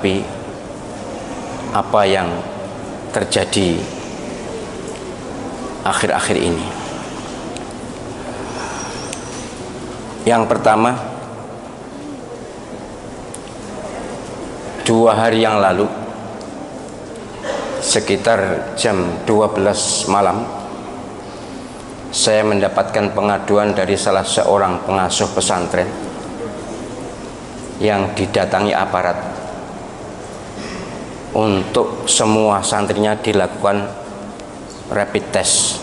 Tapi apa yang terjadi akhir-akhir ini? Yang pertama, 2 hari yang lalu sekitar jam 12 malam saya mendapatkan pengaduan dari salah seorang pengasuh pesantren yang didatangi aparat untuk semua santrinya dilakukan rapid test,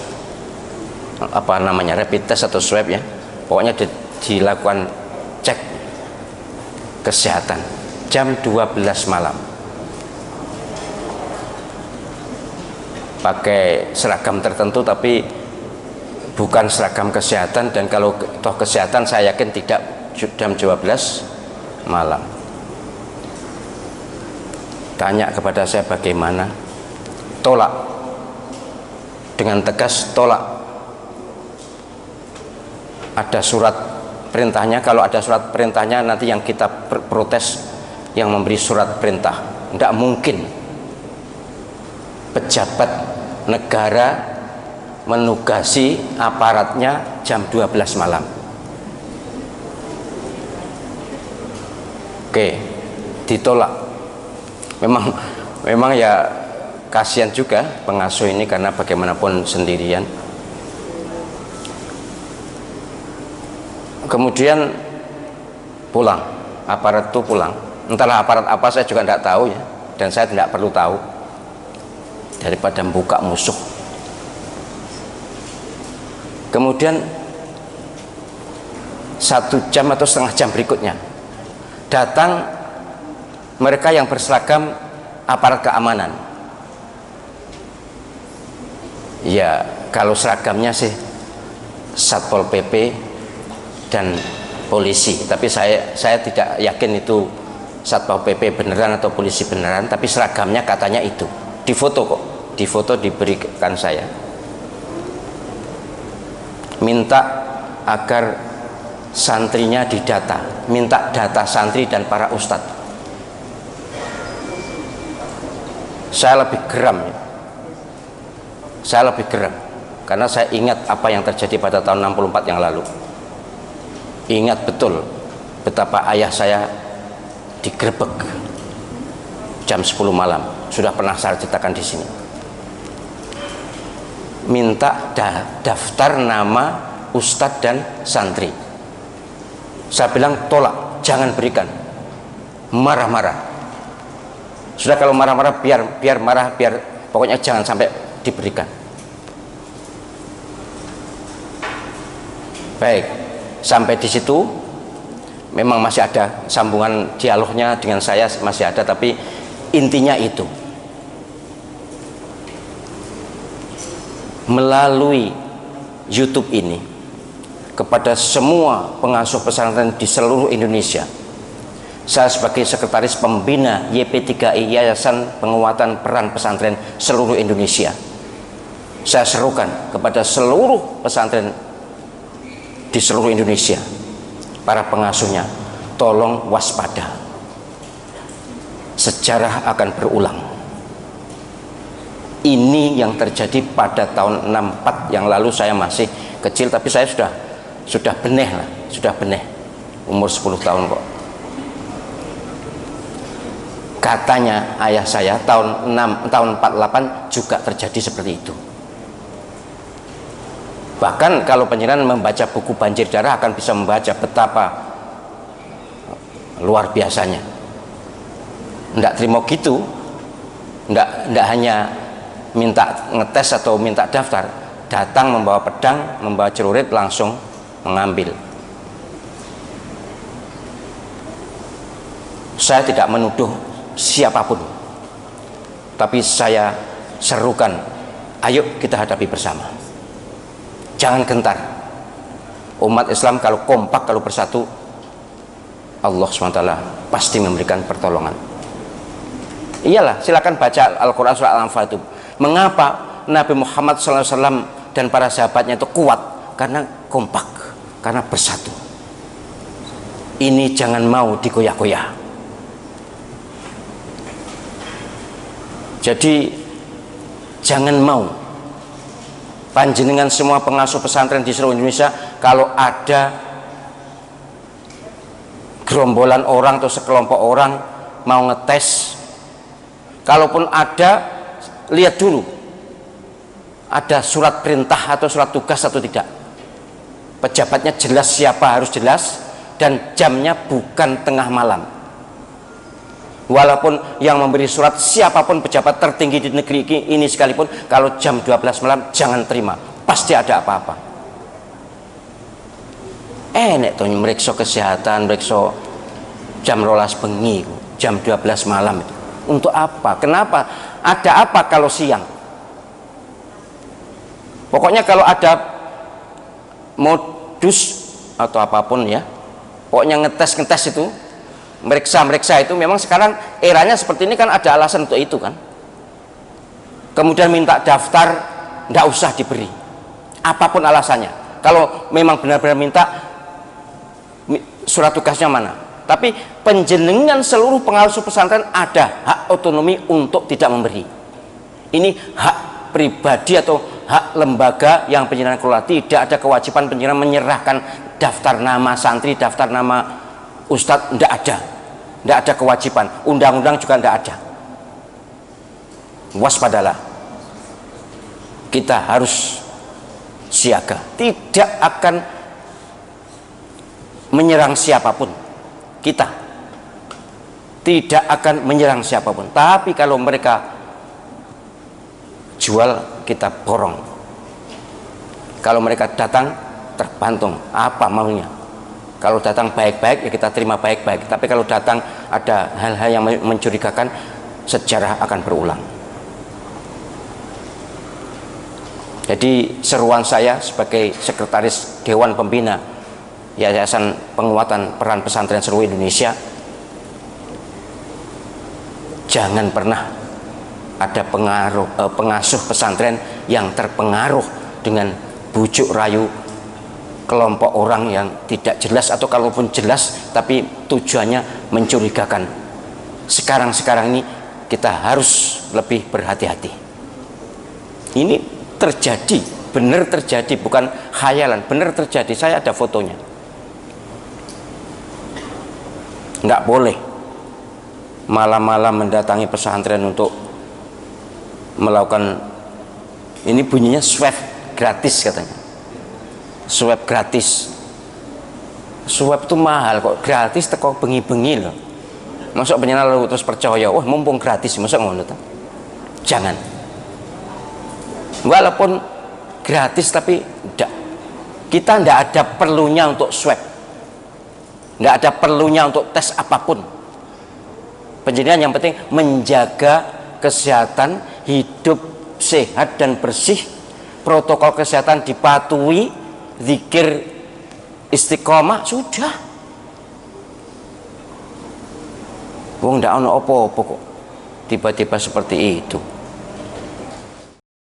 rapid test atau swab ya, pokoknya dilakukan cek kesehatan jam 12 malam pakai seragam tertentu, tapi bukan seragam kesehatan, dan kalau toh kesehatan saya yakin tidak jam 12 malam. Tanya kepada saya bagaimana, tolak dengan tegas, tolak. Ada surat perintahnya, kalau ada surat perintahnya nanti yang kita protes yang memberi surat perintah. Tidak mungkin pejabat negara menugasi aparatnya jam 12 malam. Oke, ditolak. Memang ya kasihan juga pengasuh ini, karena bagaimanapun sendirian. Kemudian pulang, aparat itu pulang. Entahlah aparat apa, saya juga tidak tahu ya, dan saya tidak perlu tahu daripada membuka musuh. Kemudian 1 jam atau setengah jam berikutnya datang mereka yang berseragam aparat keamanan. Ya, kalau seragamnya sih Satpol PP dan polisi, tapi saya tidak yakin itu Satpol PP beneran atau polisi beneran, tapi seragamnya katanya itu. Difoto kok, difoto diberikan saya. Minta agar santrinya didata, minta data santri dan para ustadz. Saya lebih geram ya. Saya lebih geram karena saya ingat apa yang terjadi pada tahun 64 yang lalu. Ingat betul betapa ayah saya digerebek jam 10 malam. Sudah pernah saya ceritakan di sini. Minta daftar nama ustadz dan santri. Saya bilang tolak, jangan berikan. Marah-marah. Sudah, kalau marah-marah biar marah, biar pokoknya jangan sampai diberikan. Baik, sampai di situ memang masih ada sambungan dialognya dengan saya, masih ada, tapi intinya itu. Melalui YouTube ini kepada semua pengasuh pesantren di seluruh Indonesia, saya sebagai sekretaris pembina YP3I, Yayasan Penguatan Peran Pesantren seluruh Indonesia, saya serukan kepada seluruh pesantren di seluruh Indonesia, para pengasuhnya, tolong waspada. Sejarah akan berulang. Ini yang terjadi pada tahun 64 yang lalu. Saya masih kecil, tapi saya sudah beneh lah, sudah beneh, umur 10 tahun kok. Katanya ayah saya tahun 48 juga terjadi seperti itu. Bahkan kalau penjenengan membaca buku Banjir Darah akan bisa membaca betapa luar biasanya. Tidak terima gitu, tidak hanya minta ngetes atau minta daftar, datang membawa pedang, membawa celurit, langsung mengambil. Saya tidak menuduh siapapun, tapi saya serukan, ayo kita hadapi bersama, jangan gentar. Umat Islam kalau kompak, kalau bersatu, Allah SWT pasti memberikan pertolongan. Iyalah, silakan baca Al-Quran surah Al-Anfal itu. Mengapa Nabi Muhammad SAW dan para sahabatnya itu kuat? Karena kompak, karena bersatu. Ini jangan mau digoyah-goyah. Jadi jangan mau panjenengan semua pengasuh pesantren di seluruh Indonesia, kalau ada gerombolan orang atau sekelompok orang mau ngetes, kalaupun ada, lihat dulu ada surat perintah atau surat tugas atau tidak, pejabatnya jelas siapa, harus jelas, dan jamnya bukan tengah malam. Walaupun yang memberi surat siapapun pejabat tertinggi di negeri ini sekalipun, kalau jam 12 malam jangan terima, pasti ada apa-apa. Nek tuh meriksa kesehatan, meriksa jam 12 bengi, jam 12 malam itu untuk apa? Kenapa? Ada apa kalau siang? Pokoknya kalau ada modus atau apapun ya, pokoknya ngetes itu, meriksa itu, memang sekarang eranya seperti ini kan, ada alasan untuk itu kan. Kemudian minta daftar, nggak usah diberi, apapun alasannya. Kalau memang benar-benar minta, surat tugasnya mana? Tapi penjenengan seluruh pengasuh pesantren ada hak otonomi untuk tidak memberi. Ini hak pribadi atau hak lembaga yang penjenengan kelola. Tidak ada kewajiban penjenengan menyerahkan daftar nama santri, daftar nama ustadz, tidak ada kewajiban, undang-undang juga tidak ada. Waspadalah, kita harus siaga, tidak akan menyerang siapapun, kita tidak akan menyerang siapapun, tapi kalau mereka jual, kita borong. Kalau mereka datang, tergantung apa maunya. Kalau datang baik-baik, ya kita terima baik-baik. Tapi kalau datang ada hal-hal yang mencurigakan, sejarah akan berulang. Jadi seruan saya sebagai sekretaris Dewan Pembina Yayasan Penguatan Peran Pesantren Seluruh Indonesia, jangan pernah ada pengasuh pesantren yang terpengaruh dengan bujuk rayu kelompok orang yang tidak jelas, atau kalaupun jelas tapi tujuannya mencurigakan. Sekarang ini kita harus lebih berhati-hati. Ini terjadi, benar terjadi, bukan khayalan, benar terjadi. Saya ada fotonya. Nggak boleh malam-malam mendatangi pesantren untuk melakukan, ini bunyinya swab gratis katanya. Swab gratis, swab itu mahal kok, gratis teko bengi-bengi loh. Masuk penyenal lalu terus percaya, wah mumpung gratis, masuk ngono ta? Jangan. Walaupun gratis tapi enggak, kita enggak ada perlunya untuk swab, enggak ada perlunya untuk tes apapun. Penjenengan yang penting menjaga kesehatan, hidup sehat dan bersih, protokol kesehatan dipatuhi, zikir istiqomah, sudah. Wong ndak ono apa-apa kok tiba-tiba seperti itu.